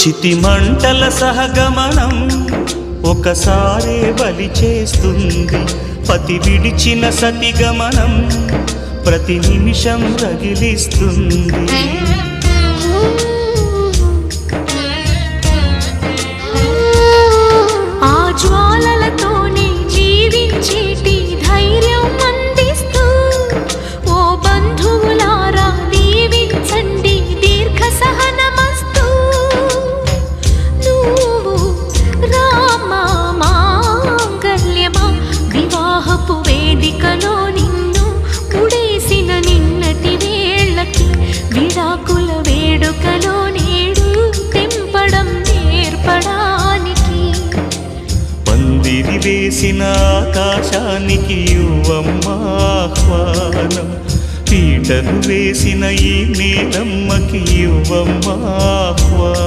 చితిమంటల సహగమనం ఒకసారే బలి చేస్తుంది. పతి విడిచిన సతిగమనం ప్రతి నిమిషం రగిలిస్తుంది. ఆ జ్వాలలతోనే జీవించేటి ధైర్యం అందిస్తూ ఓ బంధువులారా దీవించండి దీర్ఘ సహనమస్తు. నువ్వు రామా మాంగల్యమా వివాహపు వేదికలో నిన్ను ముడేసిన నిన్నటి వేళ్ళకి విడాకుల వేడుకలో నేడు తెంపడం నేర్పడానికి. పందిరి వేసిన ఆకాశానికి యువమ్మా ఆహ్వానం, పీటలు వేసిన ఈ నీలమ్మకి యువమ్మా ఆహ్వానం.